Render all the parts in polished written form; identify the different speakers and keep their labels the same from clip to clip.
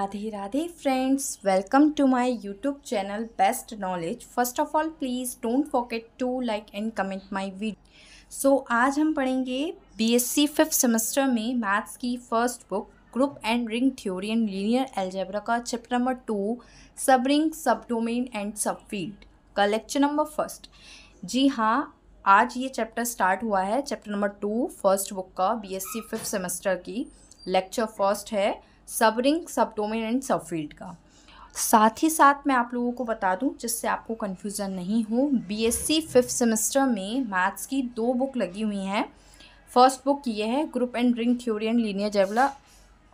Speaker 1: Radhe Radhe friends, welcome to my YouTube channel best knowledge. First of all please don't forget to like and comment my video. So आज हम पढ़ेंगे BSc fifth semester में maths की first book group and ring theory and linear algebra का chapter number 2 sub ring sub domain and sub field का lecture number first. जी हाँ, आज ये चैप्टर स्टार्ट हुआ है, चैप्टर नंबर 2 फर्स्ट बुक का बीएससी फिफ्थ सेमेस्टर की लेक्चर फर्स्ट है सब ring sub domain and sub field का। साथ ही साथ मैं आप लोगों को बता दूं जिससे आपको कन्फ्यूज़न नहीं हो, बीएससी फिफ्थ सेमेस्टर में मैथ्स की 2 बुक लगी हुई हैं। फर्स्ट बुक ये है group and ring theory and linear algebra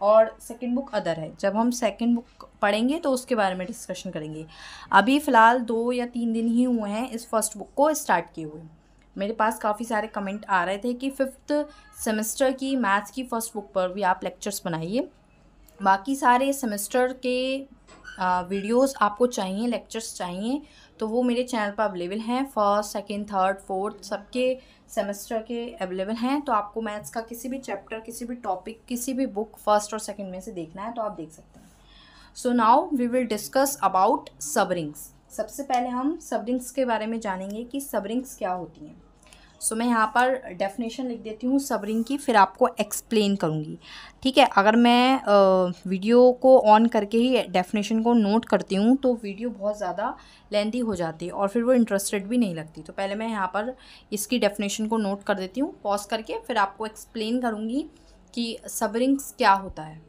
Speaker 1: और सेकंड बुक अदर है। जब हम सेकंड बुक पढ़ेंगे तो उसके बारे में डिस्कशन करेंगे। अभी फ़िलहाल 2 या 3 दिन ही हुए हैं इस फर्स्ट बुक को स्टार्ट किए हुए। मेरे पास काफ़ी सारे कमेंट आ रहे थे कि फिफ्थ सेमेस्टर की मैथ्स की फ़र्स्ट बुक पर भी आप लेक्चर्स बनाइए। बाकी सारे सेमेस्टर के वीडियोस आपको चाहिए, लेक्चर्स चाहिए तो वो मेरे चैनल पर अवेलेबल हैं। फर्स्ट, सेकंड, थर्ड, फोर्थ सबके सेमेस्टर के अवेलेबल हैं। तो आपको मैथ्स का किसी भी चैप्टर, किसी भी टॉपिक, किसी भी बुक फर्स्ट और सेकंड में से देखना है तो आप देख सकते हैं। So now we will discuss about subrings. सबसे पहले हम सब रिंग्स के बारे में जानेंगे कि सब रिंग्स क्या होती हैं। सो मैं यहाँ पर डेफिनेशन लिख देती हूँ सब रिंग की, फिर आपको एक्सप्लेन करूँगी। ठीक है, अगर मैं वीडियो को ऑन करके ही डेफिनेशन को नोट करती हूँ तो वीडियो बहुत ज़्यादा लेंथी हो जाती है और फिर वो इंटरेस्टेड भी नहीं लगती। तो पहले मैं यहाँ पर इसकी डेफिनेशन को नोट कर देती हूँ पॉज करके, फिर आपको एक्सप्लेन करूँगी कि सब रिंग्स क्या होता है।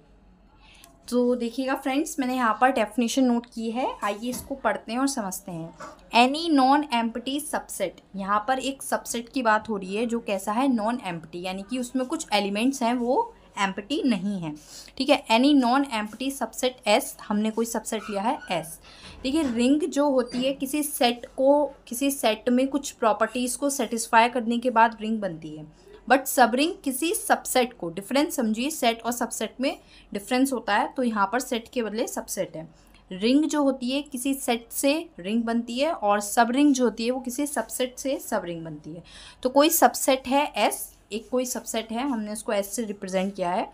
Speaker 1: तो देखिएगा फ्रेंड्स, मैंने यहाँ पर डेफिनेशन नोट की है, आइए इसको पढ़ते हैं और समझते हैं। एनी नॉन एम्प्टी सबसेट, यहाँ पर एक सबसेट की बात हो रही है जो कैसा है, नॉन एम्प्टी, यानी कि उसमें कुछ एलिमेंट्स हैं वो एम्प्टी नहीं है। ठीक है, any non empty subset S, हमने कोई सबसेट लिया है एस। देखिए, रिंग जो होती है किसी सेट को, किसी सेट में कुछ प्रॉपर्टीज़ को सेटिस्फाई करने के बाद रिंग बनती है। बट सब रिंग किसी सबसेट को, डिफरेंस समझिए, सेट और सबसेट में डिफरेंस होता है, तो यहाँ पर सेट के बदले सबसेट है। रिंग जो होती है किसी सेट से रिंग बनती है और सब रिंग जो होती है वो किसी सबसेट से सब रिंग बनती है। तो कोई सबसेट है एस, एक कोई सबसेट है, हमने उसको एस से रिप्रेजेंट किया है,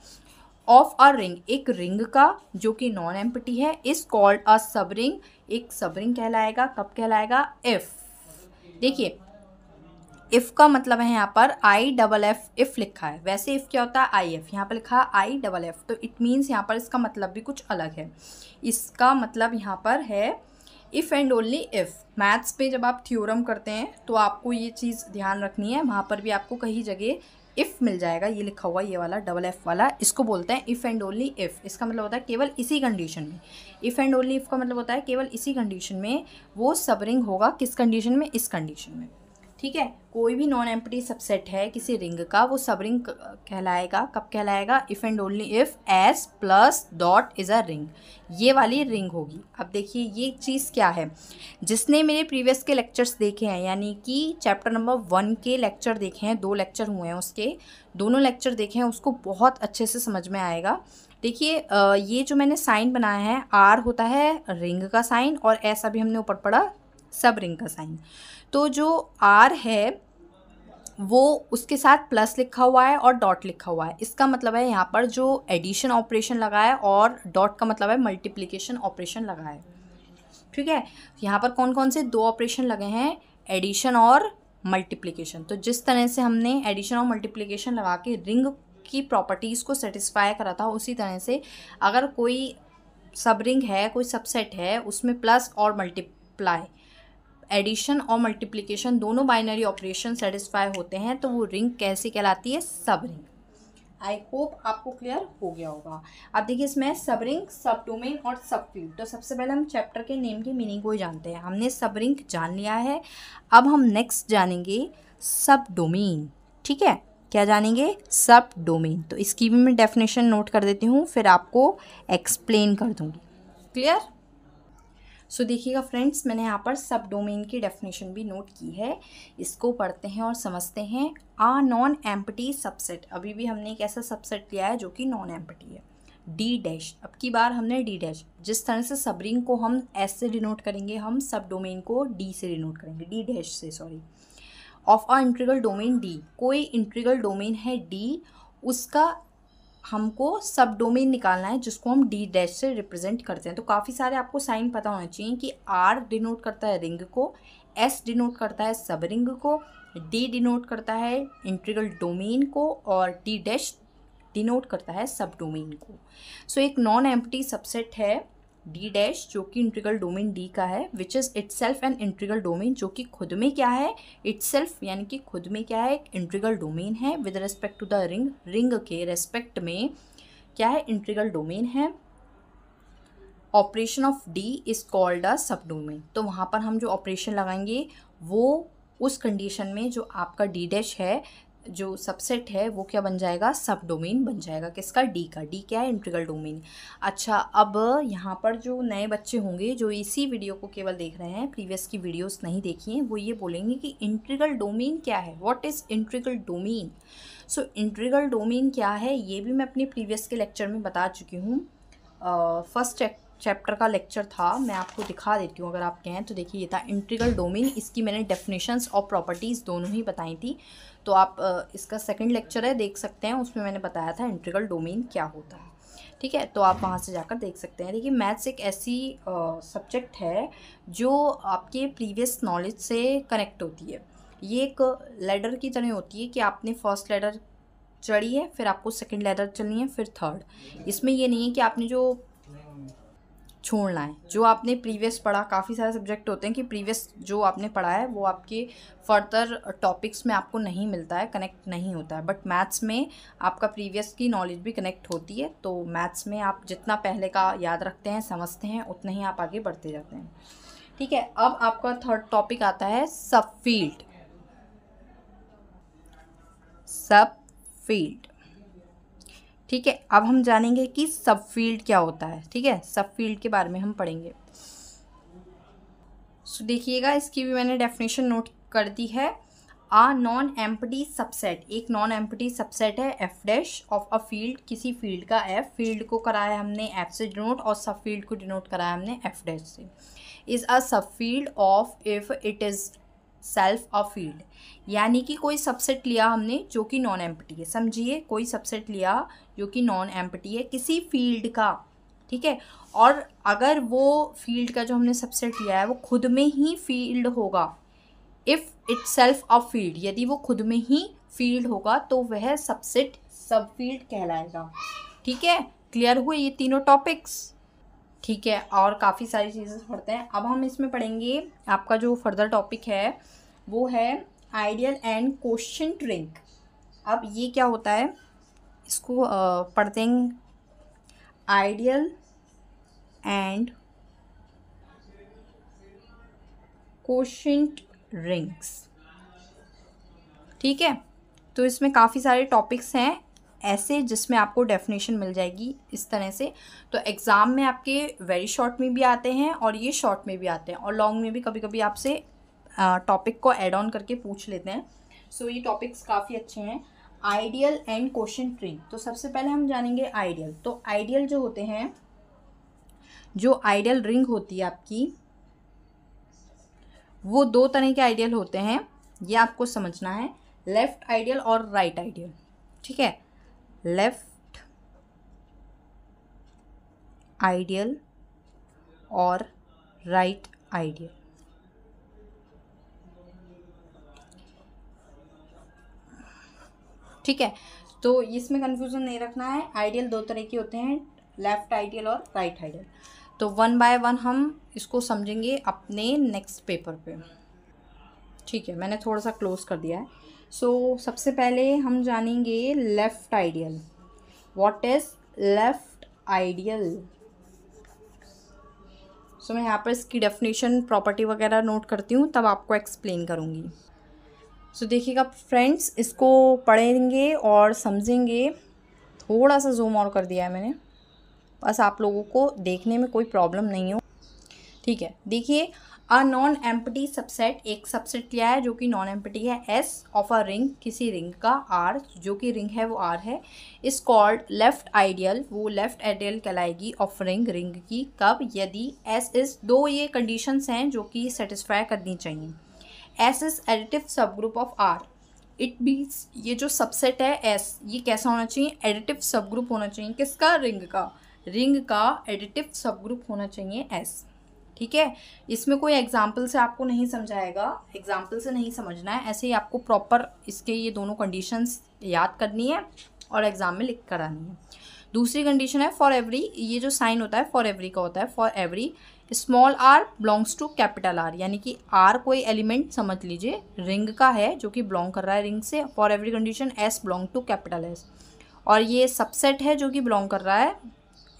Speaker 1: ऑफ अ रिंग, एक रिंग का जो कि नॉन एम्प्टी है, इज कॉल्ड अ सब रिंग, एक सब रिंग कहलाएगा। कब कहलाएगा, इफ। देखिए, इफ़ का मतलब है यहाँ पर आई डबल एफ, इफ़ लिखा है, वैसे इफ़ क्या होता है आई एफ, यहाँ पर लिखा है आई डबल एफ, तो इट मीन्स यहाँ पर इसका मतलब भी कुछ अलग है। इसका मतलब यहाँ पर है if and only if. Maths पे जब आप थ्योरम करते हैं तो आपको ये चीज़ ध्यान रखनी है, वहाँ पर भी आपको कहीं जगह इफ़ मिल जाएगा, ये लिखा हुआ ये वाला डबल एफ वाला, इसको बोलते हैं इफ़ एंड ओनली इफ़। इसका मतलब होता है केवल इसी कंडीशन में। इफ़ एंड ओनली इफ़ का मतलब होता है केवल इसी कंडीशन में वो सब रिंग होगा। किस कंडीशन में, इस कंडीशन में। ठीक है, कोई भी नॉन एम्प्टी सबसेट है किसी रिंग का वो सब रिंग कहलाएगा। कब कहलाएगा, if and only if S plus dot is a ring, ये वाली रिंग होगी। अब देखिए ये चीज़ क्या है, जिसने मेरे प्रीवियस के लेक्चर्स देखे हैं, यानी कि चैप्टर नंबर 1 के लेक्चर देखे हैं, 2 लेक्चर हुए हैं उसके, दोनों लेक्चर देखे हैं, उसको बहुत अच्छे से समझ में आएगा। देखिए, ये जो मैंने साइन बनाया है, आर होता है रिंग का साइन और एस अभी हमने ऊपर पढ़ा सब रिंग का साइन। तो जो आर है वो उसके साथ प्लस लिखा हुआ है और डॉट लिखा हुआ है। इसका मतलब है यहाँ पर जो एडिशन ऑपरेशन लगा है और डॉट का मतलब है मल्टीप्लिकेशन ऑपरेशन लगा है। ठीक है, यहाँ पर कौन कौन से 2 ऑपरेशन लगे हैं, एडिशन और मल्टीप्लिकेशन। तो जिस तरह से हमने एडिशन और मल्टीप्लिकेशन लगा के रिंग की प्रॉपर्टीज़ को सेटिस्फाई करा था, उसी तरह से अगर कोई सब रिंग है, कोई सबसेट है, उसमें प्लस और मल्टीप्लाई, एडिशन और मल्टीप्लिकेशन दोनों बाइनरी ऑपरेशन सेटिस्फाई होते हैं तो वो रिंग कैसी कहलाती है, सब रिंग। आई होप आपको क्लियर हो गया होगा। अब देखिए इसमें सब रिंग, सब डोमेन और सब फील्ड। तो सबसे पहले हम चैप्टर के नेम की मीनिंग को ही जानते हैं। हमने सब रिंग जान लिया है, अब हम नेक्स्ट जानेंगे सब डोमेन। ठीक है, क्या जानेंगे, सब डोमेन। तो इसकी भी मैं डेफिनेशन नोट कर देती हूँ, फिर आपको एक्सप्लेन कर दूँगी। क्लियर। सो देखिएगा फ्रेंड्स, मैंने यहाँ पर सब डोमेन की डेफिनेशन भी नोट की है, इसको पढ़ते हैं और समझते हैं। आ नॉन एम्प्टी सबसेट, अभी भी हमने एक ऐसा सबसेट लिया है जो कि नॉन एम्प्टी है। डी डैश, अब की बार हमने डी डैश, जिस तरह से सब रिंग को हम एस से डिनोट करेंगे, हम सब डोमेन को डी से डिनोट करेंगे, डी डैश से, sorry. Of a integral domain D, कोई इंटीग्रल डोमेन है डी, उसका हमको सब डोमेन निकालना है जिसको हम डी डैश से रिप्रेजेंट करते हैं। तो काफ़ी सारे आपको साइन पता होना चाहिए कि आर डिनोट करता है रिंग को, एस डिनोट करता है सब रिंग को, डी डिनोट करता है इंटीग्रल डोमेन को और डी डैश डिनोट करता है सब डोमेन को। सो एक नॉन एम्प्टी सबसेट है डी डैश जो कि इंटीग्रल डोमेन डी का है, which is itself an integral domain, जो कि खुद में क्या है, इटसेल्फ यानी कि खुद में क्या है, एक इंटीग्रल डोमेन है with respect to the ring, ring के रेस्पेक्ट में क्या है, इंटीग्रल डोमेन है। Operation of D is called a subdomain. तो वहाँ पर हम जो ऑपरेशन लगाएंगे वो उस कंडीशन में जो आपका डी डैश है, जो सबसेट है, वो क्या बन जाएगा, सब डोमेन बन जाएगा। किसका, डी का। डी क्या है, इंटीग्रल डोमेन। अच्छा, अब यहाँ पर जो नए बच्चे होंगे जो इसी वीडियो को केवल देख रहे हैं, प्रीवियस की वीडियोस नहीं देखी हैं, वो ये बोलेंगे कि इंटीग्रल डोमेन क्या है, what is integral domain. So integral domain क्या है ये भी मैं अपने प्रीवियस के लेक्चर में बता चुकी हूँ। फर्स्ट चैप्टर का लेक्चर था, मैं आपको दिखा देती हूँ अगर आप कहें तो। देखिए ये था इंटीग्रल डोमेन, इसकी मैंने डेफिनेशंस और प्रॉपर्टीज़ दोनों ही बताई थी। तो आप इसका सेकंड लेक्चर है, देख सकते हैं, उसमें मैंने बताया था इंटीग्रल डोमेन क्या होता है। ठीक है, तो आप वहाँ से जाकर देख सकते हैं। देखिए मैथ्स एक ऐसी सब्जेक्ट है जो आपके प्रीवियस नॉलेज से कनेक्ट होती है। ये एक लैडर की तरह होती है कि आपने फर्स्ट लैडर चढ़ी है, फिर आपको सेकेंड लैडर चलनी है, फिर थर्ड। इसमें ये नहीं है कि आपने जो छोड़ना है, जो आपने प्रीवियस पढ़ा, काफ़ी सारे सब्जेक्ट होते हैं कि प्रीवियस जो आपने पढ़ा है वो आपके फर्दर टॉपिक्स में आपको नहीं मिलता है, कनेक्ट नहीं होता है। बट मैथ्स में आपका प्रीवियस की नॉलेज भी कनेक्ट होती है। तो मैथ्स में आप जितना पहले का याद रखते हैं, समझते हैं, उतना ही आप आगे बढ़ते जाते हैं। ठीक है, अब आपका थर्ड टॉपिक आता है सब फील्ड। सब फील्ड, ठीक है। अब हम जानेंगे कि सब फील्ड क्या होता है। ठीक है, सब फील्ड के बारे में हम पढ़ेंगे। सो देखिएगा, इसकी भी मैंने डेफिनेशन नोट कर दी है। आ नॉन एम्प्टी सबसेट, एक नॉन एम्प्टी सबसेट है F dash of a field, किसी फील्ड का एफ, फील्ड को कराया हमने एफ से डिनोट और सब फील्ड को डिनोट कराया हमने एफ डैश से। इज़ अ सब field of if it is self a field, यानी कि कोई सबसेट लिया हमने जो कि नॉन एम्प्टी है। समझिए, कोई सबसेट लिया जो कि नॉन एम्प्टी है किसी फील्ड का, ठीक है, और अगर वो फील्ड का जो हमने सबसेट लिया है वो खुद में ही फील्ड होगा, if it self a field, यदि वो खुद में ही फील्ड होगा तो वह सबसेट सब फील्ड कहलाएगा। ठीक है, क्लियर हुए ये तीनों टॉपिक्स। ठीक है, और काफ़ी सारी चीज़ें पढ़ते हैं। अब हम इसमें पढ़ेंगे, आपका जो फर्दर टॉपिक है वो है आइडियल एंड कोशेंट रिंग। अब ये क्या होता है, इसको पढ़ते हैं, आइडियल एंड कोशेंट रिंग्स। ठीक है, तो इसमें काफ़ी सारे टॉपिक्स हैं ऐसे जिसमें आपको डेफिनेशन मिल जाएगी इस तरह से। तो एग्ज़ाम में आपके वेरी शॉर्ट में भी आते हैं और ये शॉर्ट में भी आते हैं और लॉन्ग में भी कभी कभी आपसे टॉपिक को ऐड ऑन करके पूछ लेते हैं। सो ये टॉपिक्स काफ़ी अच्छे हैं। आइडियल एंड कोशेंट रिंग, तो सबसे पहले हम जानेंगे आइडियल। तो आइडियल जो होते हैं, जो आइडियल रिंग होती है आपकी, वो दो तरह के आइडियल होते हैं, ये आपको समझना है, लेफ़्ट आइडियल और राइट आइडियल। ठीक है, लेफ़्ट आइडियल और राइट आइडियल। ठीक है, तो इसमें कंफ्यूजन नहीं रखना है। आइडियल दो तरह के होते हैं, लेफ़्ट आइडियल और राइट आइडियल। तो वन बाय वन हम इसको समझेंगे अपने नेक्स्ट पेपर पे। ठीक है, मैंने थोड़ा सा क्लोज कर दिया है। सो सबसे पहले हम जानेंगे left ideal. What is left ideal. So मैं यहाँ पर इसकी डेफिनेशन, प्रॉपर्टी वगैरह नोट करती हूँ, तब आपको एक्सप्लेन करूँगी। सो देखिएगा फ्रेंड्स, इसको पढ़ेंगे और समझेंगे। थोड़ा सा जूम और कर दिया है मैंने, बस आप लोगों को देखने में कोई प्रॉब्लम नहीं हो। ठीक है, देखिए, अ नॉन एम्प्टी सबसेट, एक सबसेट लिया है जो कि नॉन एम्प्टी है, एस ऑफ अ रिंग, किसी रिंग का, आर जो कि रिंग है वो आर है, इज कॉल्ड लेफ़्ट आइडियल, वो लेफ़्ट आइडियल कहलाएगी ऑफ रिंग, रिंग की। कब, यदि एस इज, दो ये कंडीशंस हैं जो कि सेटिस्फाई करनी चाहिए। एस इज एडिटिव सब group of R, it means ये जो सबसेट है एस, ये कैसा होना चाहिए, एडिटिव सब ग्रुप होना चाहिए। किसका, रिंग का एडिटिव सब ग्रुप होना चाहिए एस। ठीक है, इसमें कोई एग्जाम्पल से आपको नहीं समझाएगा, एग्जाम्पल से नहीं समझना है, ऐसे ही आपको प्रॉपर इसके ये दोनों कंडीशंस याद करनी है और एग्जाम में लिख कर आनी है। दूसरी कंडीशन है फॉर एवरी, ये जो साइन होता है फॉर एवरी का होता है, for every small R belongs to capital R, यानी कि आर कोई एलिमेंट समझ लीजिए रिंग का है जो कि बिलोंग कर रहा है रिंग से, for every condition S belong to capital S, और ये सबसेट है जो कि बिलोंग कर रहा है,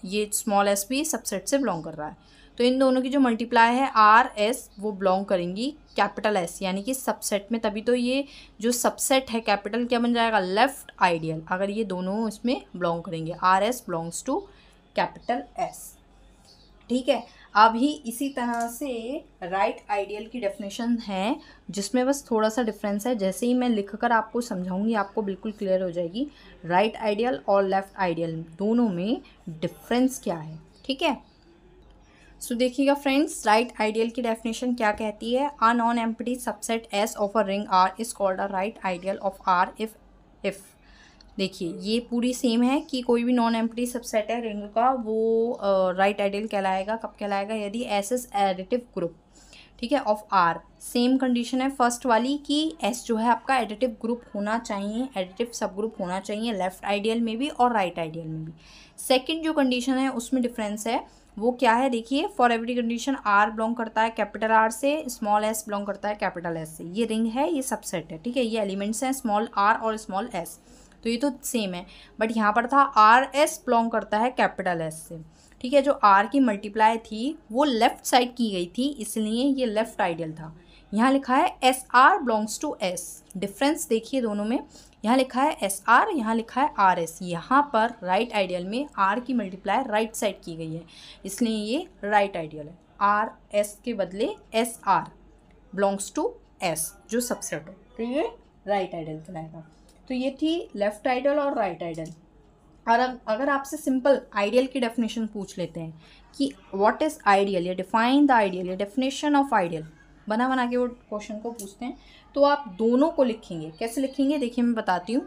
Speaker 1: ये स्मॉल एस भी सबसेट से बिलोंग कर रहा है, तो इन दोनों की जो मल्टीप्लाई है आर एस वो बिलोंग करेंगी कैपिटल एस, यानी कि सबसेट में, तभी तो ये जो सबसेट है कैपिटल क्या बन जाएगा, लेफ्ट आइडियल, अगर ये दोनों इसमें बिलोंग करेंगे, R S belongs to capital S. ठीक है, अभी इसी तरह से राइट आइडियल की डेफिनेशन है जिसमें बस थोड़ा सा डिफरेंस है, जैसे ही मैं लिखकर आपको समझाऊंगी आपको बिल्कुल क्लियर हो जाएगी राइट आइडियल और लेफ्ट आइडियल दोनों में डिफरेंस क्या है। ठीक है, सो देखिएगा फ्रेंड्स, राइट आइडियल की डेफिनेशन क्या कहती है, a non empty subset S of a ring R is called a right ideal of R if देखिए ये पूरी सेम है कि कोई भी नॉन एम्प्टी सबसेट है रिंग का वो राइट आइडियल कहलाएगा, कब कहलाएगा, यदि एस इज एडिटिव ग्रुप, ठीक है, ऑफ आर। सेम कंडीशन है फर्स्ट वाली कि एस जो है आपका एडिटिव ग्रुप होना चाहिए, एडिटिव सब ग्रुप होना चाहिए लेफ्ट आइडियल में भी और राइट आइडियल में भी। सेकंड जो कंडीशन है उसमें डिफरेंस है, वो क्या है देखिए, for every condition R belong करता है कैपिटल आर से, स्मॉल एस बिलोंग करता है कैपिटल एस से, ये रिंग है, ये सबसेट है, ठीक है, ये एलिमेंट्स हैं स्मॉल आर और स्मॉल एस, तो ये तो सेम है, बट यहाँ पर था आर एस बिलोंग करता है कैपिटल एस से, ठीक है, जो आर की मल्टीप्लाई थी वो लेफ्ट साइड की गई थी इसलिए ये लेफ्ट आइडियल था। यहाँ लिखा है S R belongs to S, difference देखिए दोनों में, यहाँ लिखा है एस आर, यहाँ लिखा है आर एस, यहाँ पर राइट आइडियल में आर की मल्टीप्लाई राइट साइड की गई है इसलिए ये राइट आइडियल है, आर एस के बदले S R belongs to S जो सबसेट है, तो ये राइट आइडियल कहलाएगा। तो ये थी लेफ्ट आइडियल और राइट आइडियल। और अगर आपसे सिंपल आइडियल की डेफिनेशन पूछ लेते हैं कि व्हाट इज़ आइडियल या डिफाइन द आइडियल या डेफिनेशन ऑफ आइडियल, बना के वो क्वेश्चन को पूछते हैं, तो आप दोनों को लिखेंगे, कैसे लिखेंगे देखिए मैं बताती हूँ।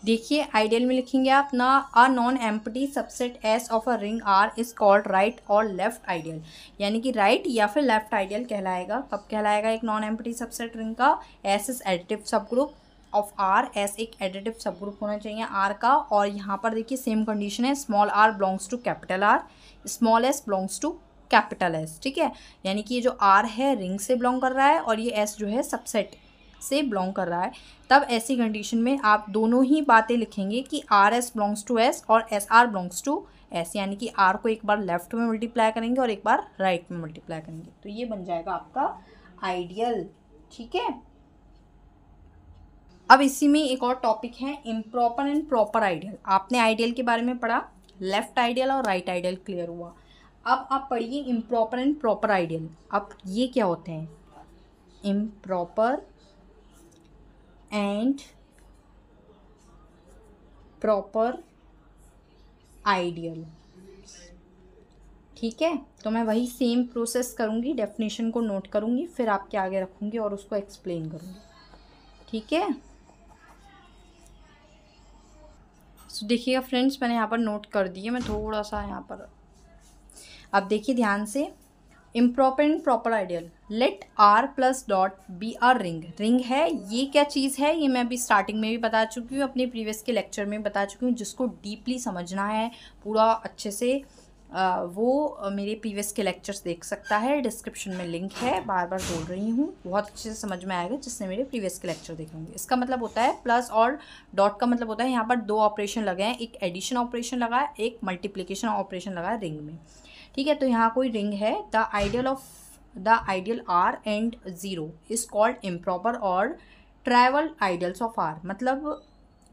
Speaker 1: देखिए आइडियल में लिखेंगे आप ना, a non empty subset S of a ring R is called right और लेफ्ट आइडियल, यानी कि राइट या फिर लेफ्ट आइडियल कहलाएगा। कब कहलाएगा एक नॉन एम्प्टी सबसेट रिंग का, एस इज एडिटिव सब ग्रुप ऑफ आर, एस एक एडिटिव सब ग्रुप होना चाहिए आर का, और यहाँ पर देखिए सेम कंडीशन है, small R belongs to capital R, small S belongs to capital S, ठीक है, यानी कि ये जो आर है रिंग से बिलोंग कर रहा है और ये एस जो है सबसेट से बिलोंग कर रहा है, तब ऐसी कंडीशन में आप दोनों ही बातें लिखेंगे कि R S belongs to S और S R belongs to S, यानी कि आर को एक बार लेफ्ट में मल्टीप्लाई करेंगे और एक बार राइट में मल्टीप्लाई करेंगे, तो ये बन जाएगा आपका आइडियल। ठीक है, अब इसी में एक और टॉपिक है इम्प्रॉपर एंड प्रॉपर आइडियल। आपने आइडियल के बारे में पढ़ा, लेफ्ट आइडियल और राइट आइडियल क्लियर हुआ, अब आप पढ़िए इम्प्रॉपर एंड प्रॉपर आइडियल। अब ये क्या होते हैं, इम्प्रॉपर एंड प्रॉपर आइडियल, ठीक है, तो मैं वही सेम प्रोसेस करूँगी, डेफिनेशन को नोट करूँगी, फिर आपके आगे रखूँगी और उसको एक्सप्लेन करूँगी। ठीक है, तो देखिएगा फ्रेंड्स मैंने यहाँ पर नोट कर दिए, मैं थोड़ा सा यहाँ पर, अब देखिए ध्यान से, improper and proper ideal, let R plus dot be R ring, ring है, ये क्या चीज़ है ये मैं अभी स्टार्टिंग में भी बता चुकी हूँ, अपने प्रीवियस के लेक्चर में बता चुकी हूँ, जिसको डीपली समझना है पूरा अच्छे से वो मेरे प्रीवियस के लेक्चर्स देख सकता है, डिस्क्रिप्शन में लिंक है, बार बार बोल रही हूँ, बहुत अच्छे से समझ में आएगा जिसने मेरे प्रीवियस के लेक्चर देखे होंगे। इसका मतलब होता है प्लस और डॉट का मतलब होता है यहाँ पर दो ऑपरेशन लगे हैं, एक एडिशन ऑपरेशन लगा है, एक मल्टीप्लिकेशन ऑपरेशन लगा है रिंग में। ठीक है, तो यहाँ कोई रिंग है, the ideal R and zero is called improper और ट्राइवल आइडियल्स ऑफ आर, मतलब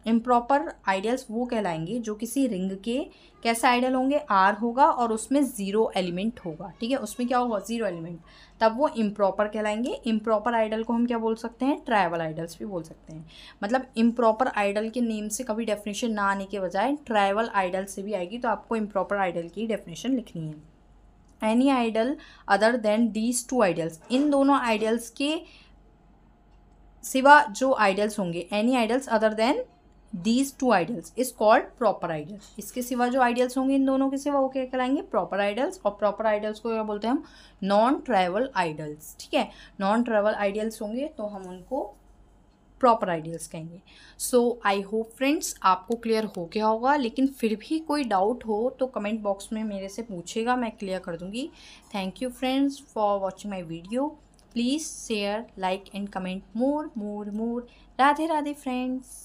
Speaker 1: इम्प्रॉपर आइडियल्स वो कहलाएंगे जो किसी रिंग के कैसे आइडियल होंगे, आर होगा और उसमें ज़ीरो एलिमेंट होगा, ठीक है, उसमें क्या होगा ज़ीरो एलिमेंट, तब वो इम्प्रॉपर कहलाएंगे। इम्प्रॉपर आइडियल को हम क्या बोल सकते हैं, ट्राइवल आइडियल्स भी बोल सकते हैं, मतलब इम्प्रॉपर आइडियल के नेम से कभी डेफिनेशन ना आने के बजाय ट्राइवल आइडियल से भी आएगी, तो आपको इम्प्रॉपर आइडियल की डेफिनेशन लिखनी है। Any ideal other than these two ideals, इन दोनों आइडियल्स के सिवा जो आइडल्स होंगे, any ideals other than these two ideals is called proper ideals. इसके सिवा जो आइडल्स होंगे इन दोनों के सिवा, वो क्या कहलाएंगे? Proper ideals. और प्रॉपर आइडल्स को क्या बोलते हैं हम? Non trivial ideals. ठीक है, नॉन ट्रैवल आइडल्स होंगे तो हम उनको प्रॉपर आइडियल्स कहेंगे। सो आई होप फ्रेंड्स आपको क्लियर हो गया होगा, लेकिन फिर भी कोई डाउट हो तो कमेंट बॉक्स में मेरे से पूछेगा, मैं क्लियर कर दूंगी। Thank you friends for watching my video. Please share, like and comment more more more. Radhe Radhe friends.